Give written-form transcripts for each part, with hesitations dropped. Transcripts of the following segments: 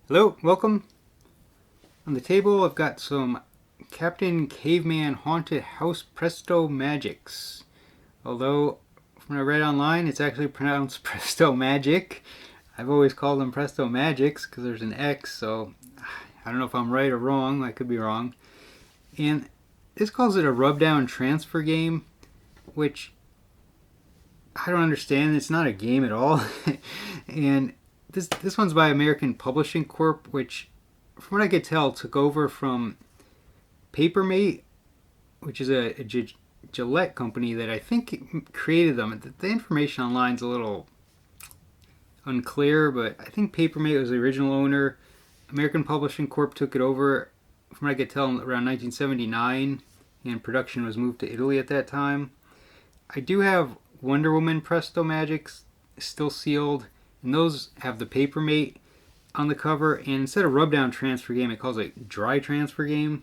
Hello, welcome. On the table I've got some Captain Caveman Haunted House PrestoMagiX. Although, from what I read online, it's actually pronounced PrestoMagic. I've always called them PrestoMagiX because there's an X, so I don't know if I'm right or wrong. I could be wrong. And this calls it a rub-down transfer game, which I don't understand. It's not a game at all. And this one's by American Publishing Corp, which, from what I could tell, took over from Papermate, which is a Gillette company that I think created them. The information online is a little unclear, but I think Papermate was the original owner. American Publishing Corp took it over, from what I could tell, around 1979, and production was moved to Italy at that time. I do have Wonder Woman PrestoMagiX still sealed, and those have the Papermate on the cover, and instead of rub-down transfer game, it calls it dry transfer game.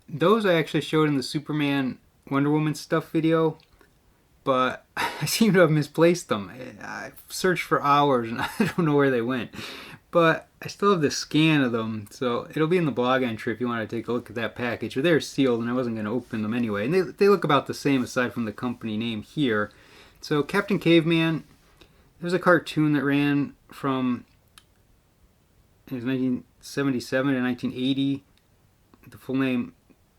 Those I actually showed in the Superman Wonder Woman stuff video, but I seem to have misplaced them. I've searched for hours and I don't know where they went. But I still have the scan of them, so it'll be in the blog entry if you want to take a look at that package. But they're sealed and I wasn't going to open them anyway. And they look about the same aside from the company name here. So Captain Caveman, there's a cartoon that ran from 1977 to 1980. The full name,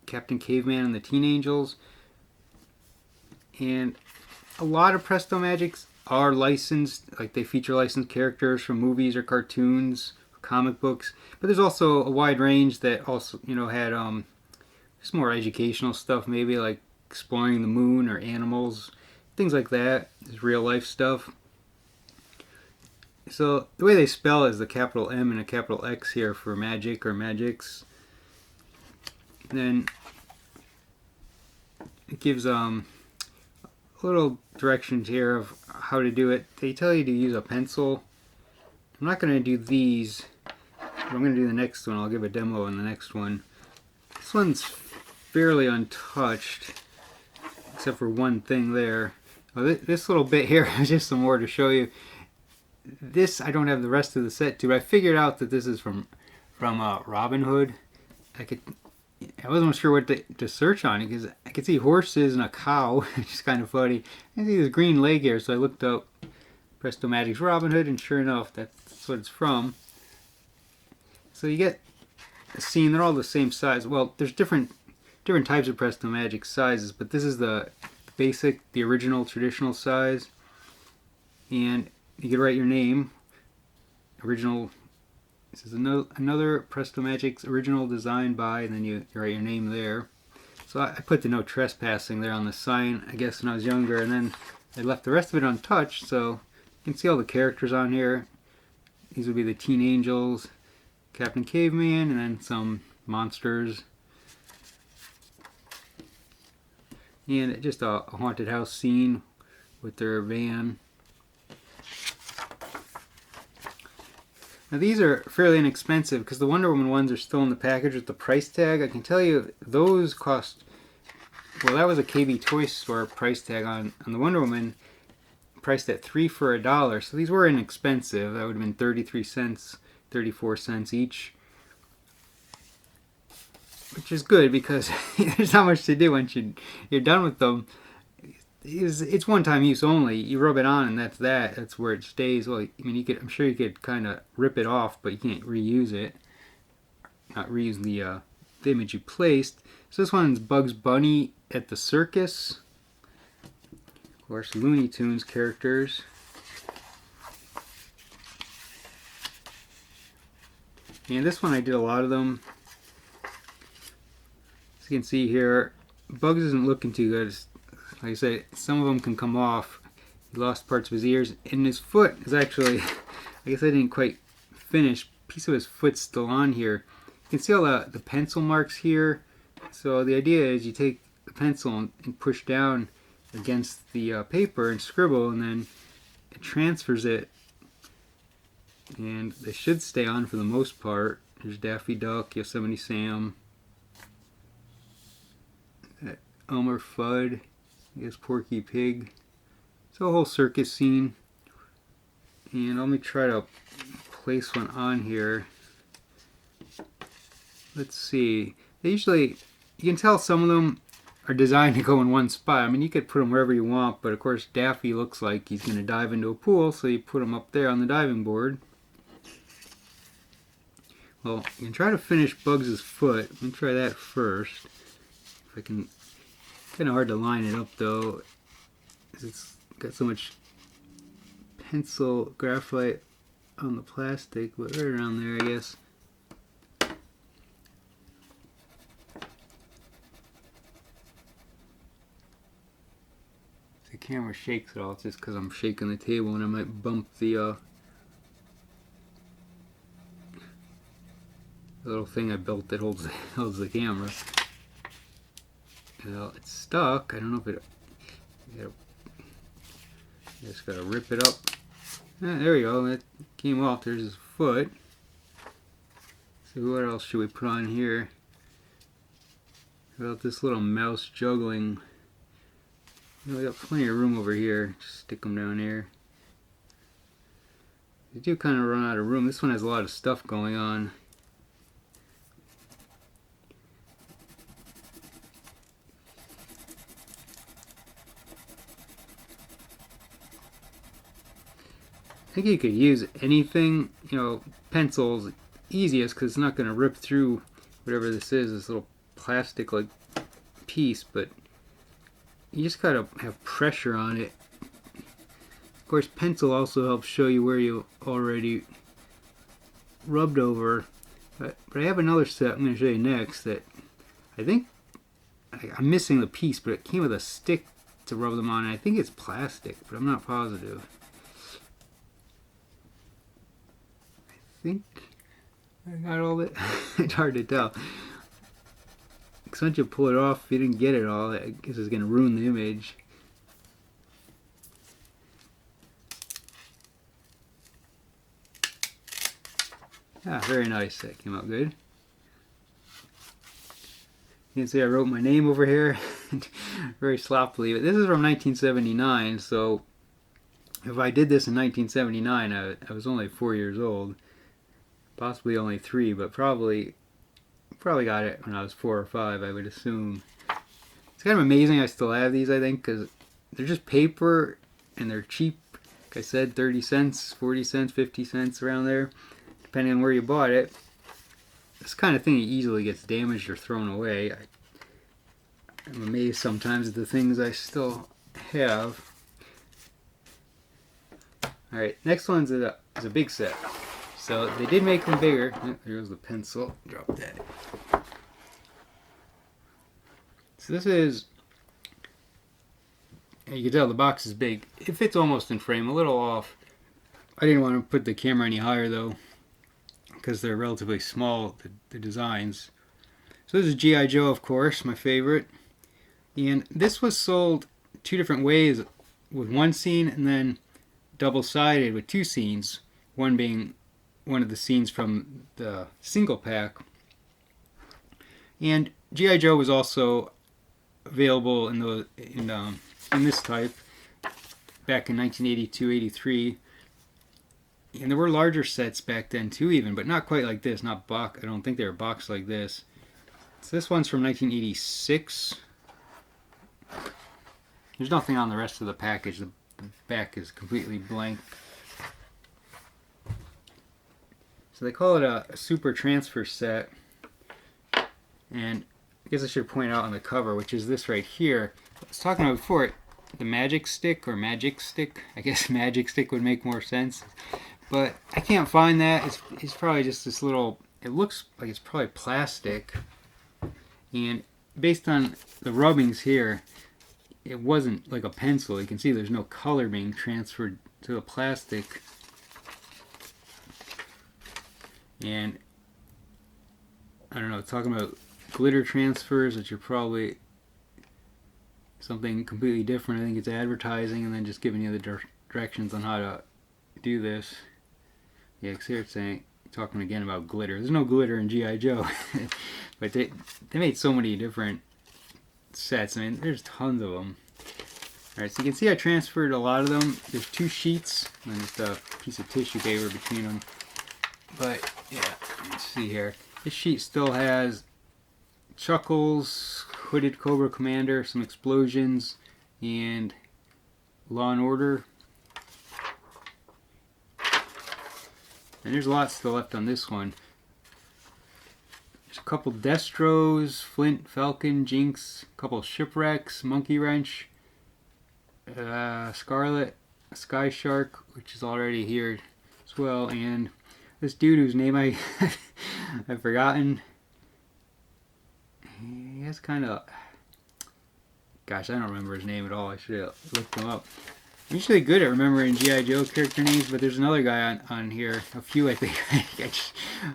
Captain Caveman and the Teen Angels. And a lot of PrestoMagiX are licensed, like they feature licensed characters from movies or cartoons, or comic books. But there's also a wide range that also, had just more educational stuff, maybe like exploring the moon or animals, things like that. There's real life stuff. So the way they spell is the capital M and a capital X here for magic or magics. And then it gives little directions here of how to do it. They tell you to use a pencil. I'm not going to do these, but I'm going to do the next one. I'll give a demo in the next one. This one's fairly untouched, except for one thing there. This little bit here is just some more to show you. This I don't have the rest of the set to, but I figured out that this is from Robin Hood. I wasn't sure what to search on it because I could see horses and a cow, which is kind of funny. I see this green leg here, so I looked up PrestoMagiX Robin Hood, and sure enough, that's what it's from. So you get a scene. They're all the same size. Well, there's different types of PrestoMagiX sizes, but this is the basic, the original, traditional size. And you can write your name. Original. This is another PrestoMagiX original designed by, and then you write your name there. So I put the no trespassing there on the sign, I guess, when I was younger, and then I left the rest of it untouched, so you can see all the characters on here. These would be the Teen Angels, Captain Caveman, and then some monsters. And just a haunted house scene with their van. Now these are fairly inexpensive because the Wonder Woman ones are still in the package with the price tag. I can tell you those cost, well, that was a KB Toy Store price tag on the Wonder Woman, priced at $3 for $1. So these were inexpensive. That would have been 33 cents, 34 cents each. Which is good because there's not much to do once you're done with them. It's one-time use only. You rub it on and that's that. That's where it stays. Well, I mean, I'm sure you could kind of rip it off, but you can't reuse it. Not reuse the image you placed. So this one's Bugs Bunny at the circus. Of course, Looney Tunes characters. And this one I did a lot of them. As you can see here, Bugs isn't looking too good. Like I said, some of them can come off. He lost parts of his ears, and his foot is actually, I guess I didn't quite finish. A piece of his foot's still on here. You can see all the pencil marks here. So the idea is you take the pencil and push down against the paper and scribble, and then it transfers it. And they should stay on for the most part. There's Daffy Duck, Yosemite Sam, Elmer Fudd. I guess Porky Pig. It's a whole circus scene. And let me try to place one on here. let's see. They usually, you can tell some of them are designed to go in one spot. I mean, you could put them wherever you want, but of course Daffy looks like he's going to dive into a pool, so you put him up there on the diving board. Well, you can try to finish Bugs' foot. Let me try that first. If I can, kind of hard to line it up though, because it's got so much pencil graphite on the plastic, but right around there, I guess. If the camera shakes at all, it's just because I'm shaking the table and I might bump the little thing I built that holds the camera. Well, it's stuck. I don't know if it. Just gotta rip it up. There we go. That came off. There's his foot. So what else should we put on here? How about this little mouse juggling? We got plenty of room over here. Just stick them down here. You do kind of run out of room. This one has a lot of stuff going on. I think you could use anything, you know, pencils easiest because it's not going to rip through whatever this is, this little plastic like piece, but you just gotta have pressure on it. Of course, pencil also helps show you where you already rubbed over, but I have another set I'm going to show you next that I think I'm missing the piece, but it came with a stick to rub them on, and I think it's plastic, but I'm not positive. I think I got all that. It's hard to tell. Because once you pull it off, if you didn't get it all, I guess it's going to ruin the image. Ah, very nice. That came out good. You can see I wrote my name over here very sloppily. But this is from 1979, so if I did this in 1979, I was only 4 years old. Possibly only 3, but probably got it when I was 4 or 5, I would assume. It's kind of amazing I still have these, I think, because they're just paper and they're cheap. Like I said, 30 cents, 40 cents, 50 cents, around there, depending on where you bought it. This kind of thing easily gets damaged or thrown away. I'm amazed sometimes at the things I still have. Alright, next one's is a big set. So they did make them bigger. There goes the pencil. Drop that. So this is, you can tell the box is big. It fits almost in frame, a little off. I didn't want to put the camera any higher though, because they're relatively small, the designs. So this is G.I. Joe, of course, my favorite. And this was sold 2 different ways, with one scene and then double-sided with 2 scenes. One being one of the scenes from the single pack. And G.I. Joe was also available in this type back in 1982-83. And there were larger sets back then too, even, but not quite like this. Not box. I don't think they were boxed like this. So this one's from 1986. There's nothing on the rest of the package. The back is completely blank. So they call it a super transfer set. And I guess I should point out on the cover, which is this right here. I was talking about before, the Magic Stick or Magic Stick. I guess Magic Stick would make more sense. But I can't find that. It's probably just this little, it looks like it's probably plastic. And based on the rubbings here, it wasn't like a pencil. You can see there's no color being transferred to the plastic. And I don't know, talking about glitter transfers, which are probably something completely different. I think it's advertising and then just giving you the directions on how to do this. Yeah, because here it's saying, talking again about glitter. There's no glitter in G.I. Joe. But they made so many different sets. I mean, there's tons of them. Alright, so you can see I transferred a lot of them. There's 2 sheets and just a piece of tissue paper between them. But, yeah, let's see here. This sheet still has Chuckles, Hooded Cobra Commander, some explosions, and Law and Order. And there's a lot still left on this one. There's a couple Destros, Flint, Falcon, Jinx, a couple Shipwrecks, Monkey Wrench, Scarlet, Sky Shark, which is already here as well, and this dude whose name I've forgotten. He has kind of, gosh, I don't remember his name at all. I should have looked him up. I'm usually good at remembering G.I. Joe character names, but there's another guy on here. A few, I think.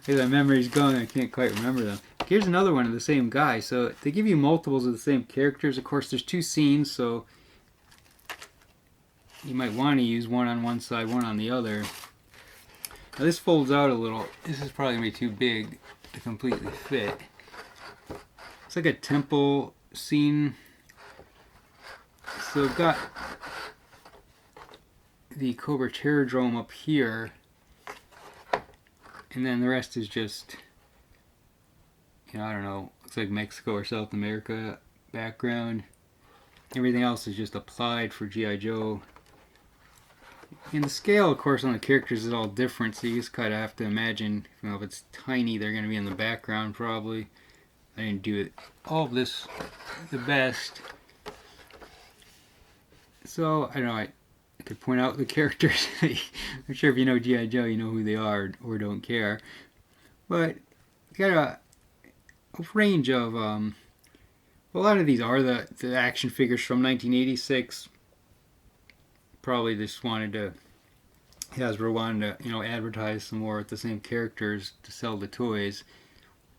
My memory's going, I can't quite remember them. Here's another one of the same guy. So they give you multiples of the same characters. Of course, there's two scenes, so you might want to use one on one side, one on the other. Now this folds out a little. This is probably going to be too big to completely fit. It's like a temple scene. So I've got the Cobra Terrordrome up here, and then the rest is just, I don't know, looks like Mexico or South America background. Everything else is just applied for G.I. Joe. And the scale, of course, on the characters is all different, so you just kind of have to imagine, if it's tiny, they're going to be in the background probably. I didn't do it all of this the best. So, I don't know, I could point out the characters. I'm sure if you know G.I. Joe, you know who they are or don't care. But you got a range of, a lot of these are the action figures from 1986. Probably just wanted to, Hasbro wanted to, advertise some more with the same characters to sell the toys.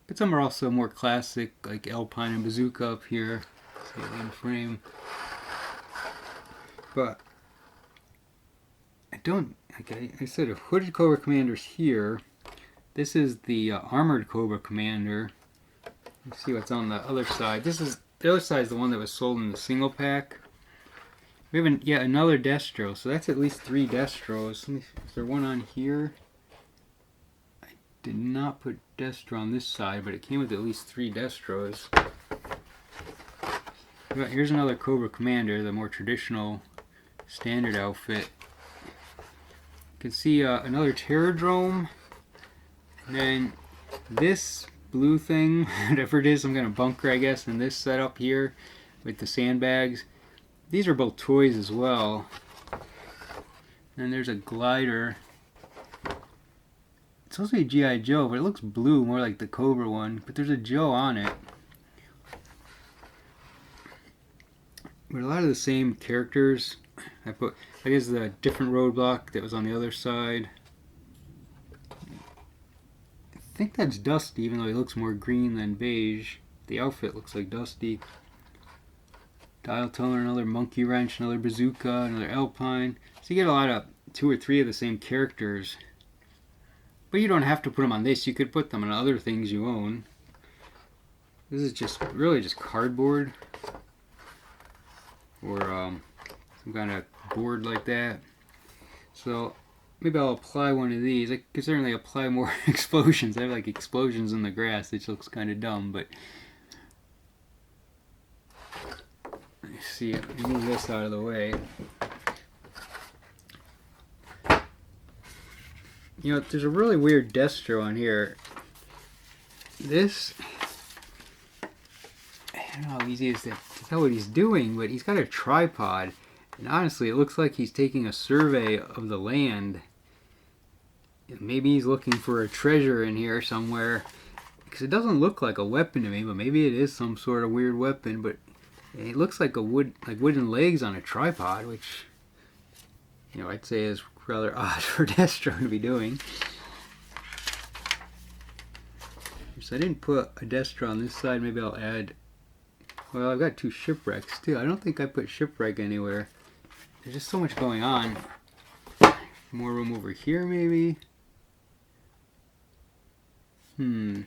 But some are also more classic, like Alpine and Bazooka up here. See it in frame. But I don't, like I said, a Hooded Cobra Commander's here. This is the Armored Cobra Commander. Let's see what's on the other side. The other side is the one that was sold in the single pack. We have yet another Destro, so that's at least 3 Destros. Is there one on here? I did not put Destro on this side, but it came with at least 3 Destros. Here's another Cobra Commander, the more traditional standard outfit. You can see another Terrordrome, and then this blue thing, whatever it is, some kind of bunker, I guess, and this setup here with the sandbags. These are both toys as well. And there's a glider. It's supposed to be G.I. Joe, but it looks blue, more like the Cobra one. But there's a Joe on it. But a lot of the same characters. I guess the different roadblock that was on the other side. I think that's Dusty, even though he looks more green than beige. The outfit looks like Dusty. Dial toner, another Monkey Wrench, another Bazooka, another Alpine. So you get a lot of 2 or 3 of the same characters. But you don't have to put them on this. You could put them on other things you own. This is just really just cardboard. Or some kind of board like that. So maybe I'll apply one of these. I could certainly apply more explosions. I have like explosions in the grass, which looks kind of dumb, but see, move this out of the way. There's a really weird Destro on here. This, I don't know how easy it is to tell what he's doing, but he's got a tripod, and honestly, it looks like he's taking a survey of the land. Maybe he's looking for a treasure in here somewhere, because it doesn't look like a weapon to me, but maybe it is some sort of weird weapon. But it looks like wooden legs on a tripod, which I'd say is rather odd for Destro to be doing. So I didn't put a Destro on this side. Maybe I'll add. Well, I've got 2 Shipwrecks too. I don't think I put Shipwreck anywhere. There's just so much going on. More room over here, maybe. I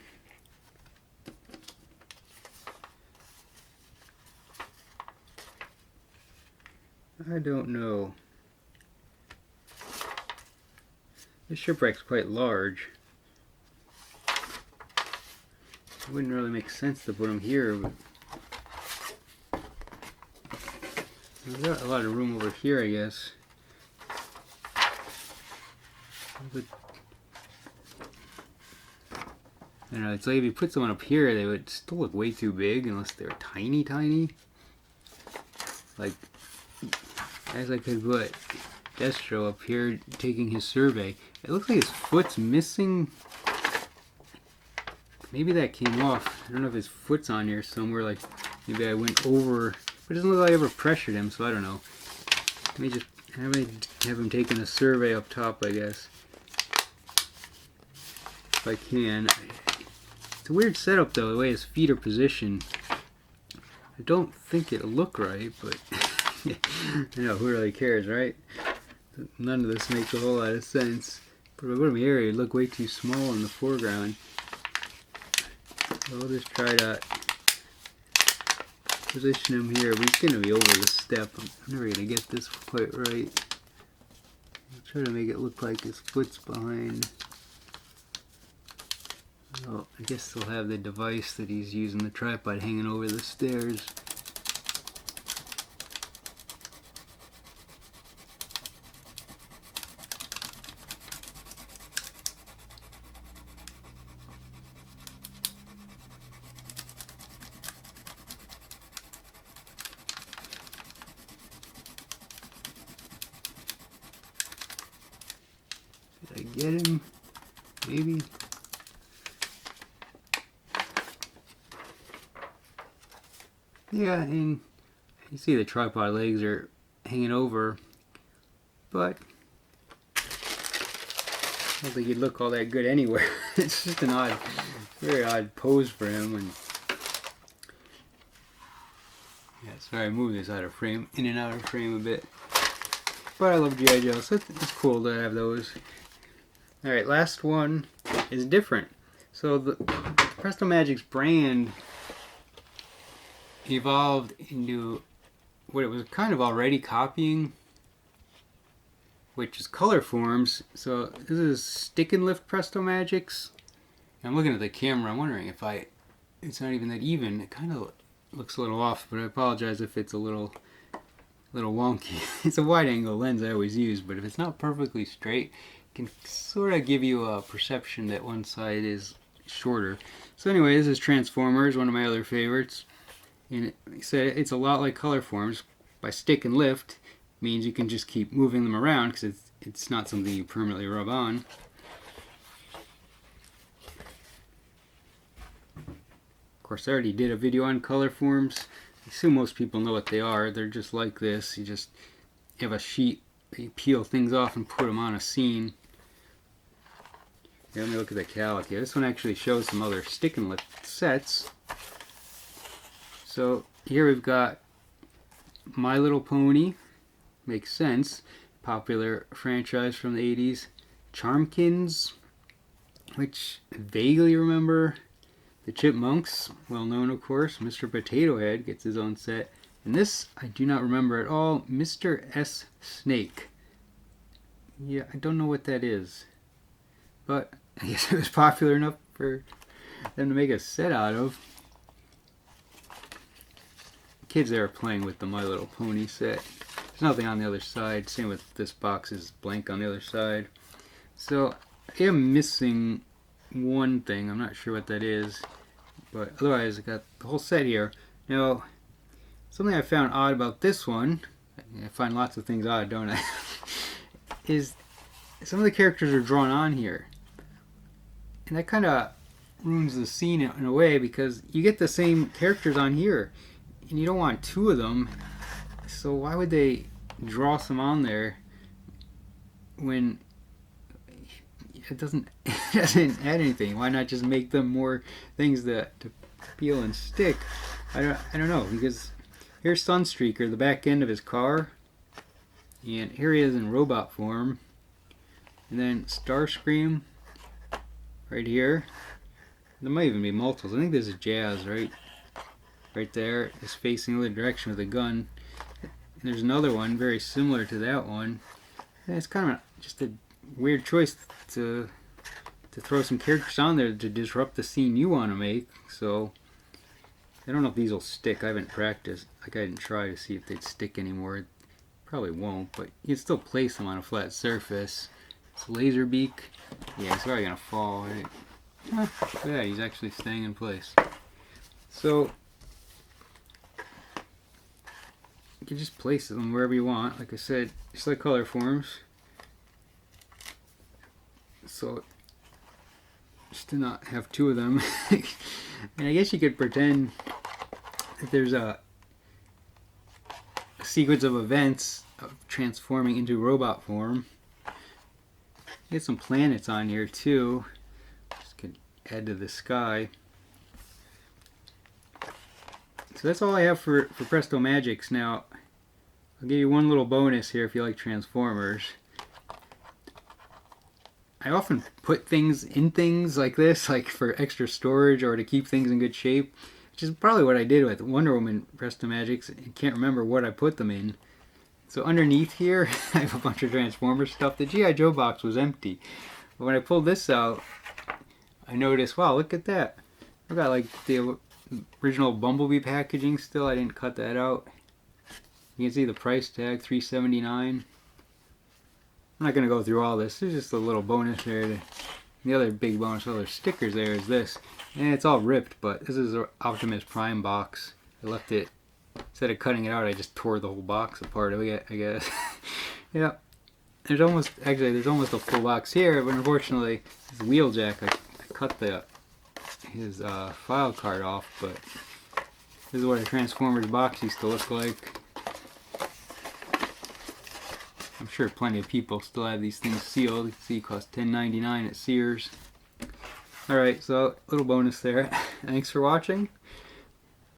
don't know. This Shipwreck's quite large. It wouldn't really make sense to put them here, but there's got a lot of room over here, I guess. But I don't know, it's like if you put someone up here, they would still look way too big unless they're tiny, tiny. Like, as I could put Destro up here taking his survey. It looks like his foot's missing. Maybe that came off. I don't know if his foot's on here somewhere. Like, maybe I went over. But it doesn't look like I ever pressured him, so I don't know. Let me just have him taking a survey up top, I guess. If I can. It's a weird setup, though, the way his feet are positioned. I don't think it'll look right, but you know, who really cares, right? None of this makes a whole lot of sense. But if I put him here, he'd look way too small in the foreground. So I'll just try to position him here. But he's going to be over the step. I'm never going to get this quite right. I'll try to make it look like his foot's behind. Oh, I guess they'll have the device that he's using, the tripod, hanging over the stairs. Did I get him? Maybe. Yeah, and you see the tripod legs are hanging over, but I don't think he'd look all that good anywhere. It's just an odd, very odd pose for him. And yeah, sorry, I moved this out of frame, in and out of frame a bit. But I love G.I. Joe, so it's cool to have those. Alright, last one is different. So the PrestoMagiX brand evolved into what it was kind of already copying, which is color forms. So this is stick and lift PrestoMagiX. I'm looking at the camera, I'm wondering if it's not even that even. It kind of looks a little off, but I apologize if it's a little wonky. It's a wide angle lens I always use, but if it's not perfectly straight, it can sort of give you a perception that one side is shorter. So anyway, this is Transformers, one of my other favorites. And it's a lot like color forms. By stick and lift means you can just keep moving them around because it's not something you permanently rub on. Of course, I already did a video on color forms. I assume most people know what they are. They're just like this. You have a sheet, you peel things off and put them on a scene. Here, let me look at the calic here. This one actually shows some other stick and lift sets. So here we've got My Little Pony, makes sense, popular franchise from the 80s. Charmkins, which I vaguely remember. The Chipmunks, well known of course. Mr. Potato Head gets his own set. And this I do not remember at all. Mr. S. Snake. Yeah, I don't know what that is. But I guess it was popular enough for them to make a set out of. Kids there are playing with the My Little Pony set. There's nothing on the other side. Same with this box, is blank on the other side. So I am missing one thing. I'm not sure what that is. But otherwise I got the whole set here. Now, something I found odd about this one, I find lots of things odd, don't I? is some of the characters are drawn on here. And that kind of ruins the scene in a way because you get the same characters on here. And you don't want two of them, so why would they draw some on there when it doesn't add anything? Why not just make them more things to peel and stick? I don't know, because here's Sunstreaker, the back end of his car, and here he is in robot form, and then Starscream right here. There might even be multiples. I think this is Jazz, right? Right there is facing the other direction with a gun. And there's another one very similar to that one. And it's kind of just a weird choice to to throw some characters on there to disrupt the scene you want to make. So I don't know if these will stick. I haven't practiced. Like, I didn't try to see if they'd stick anymore. Probably won't, but you can still place them on a flat surface. It's laser beak. Yeah, he's probably gonna fall, right? Yeah, he's actually staying in place. So you can just place them wherever you want. Like I said, just like color forms. So just to not have two of them. And I guess you could pretend that there's a sequence of events of transforming into robot form. Get some planets on here too. Just could add to the sky. So that's all I have for PrestoMagiX. Now, I'll give you one little bonus here if you like Transformers. I often put things in things like this, like for extra storage or to keep things in good shape, which is probably what I did with Wonder Woman PrestoMagiX. I can't remember what I put them in. So underneath here, I have a bunch of Transformers stuff. The G.I. Joe box was empty. But when I pulled this out, I noticed, wow, look at that. I got like the original Bumblebee packaging still. I didn't cut that out. You can see the price tag, $3.79. I'm not going to go through all this. There's just a little bonus there. The other big bonus, other stickers there is this. And it's all ripped, but this is an Optimus Prime box. I left it, instead of cutting it out, I just tore the whole box apart, I guess. Yeah. There's almost a full box here, but unfortunately, this Wheeljack, I cut his file card off, but this is what a Transformers box used to look like. I'm sure plenty of people still have these things sealed. You can see it costs $10.99 at Sears. Alright, so a little bonus there. Thanks for watching.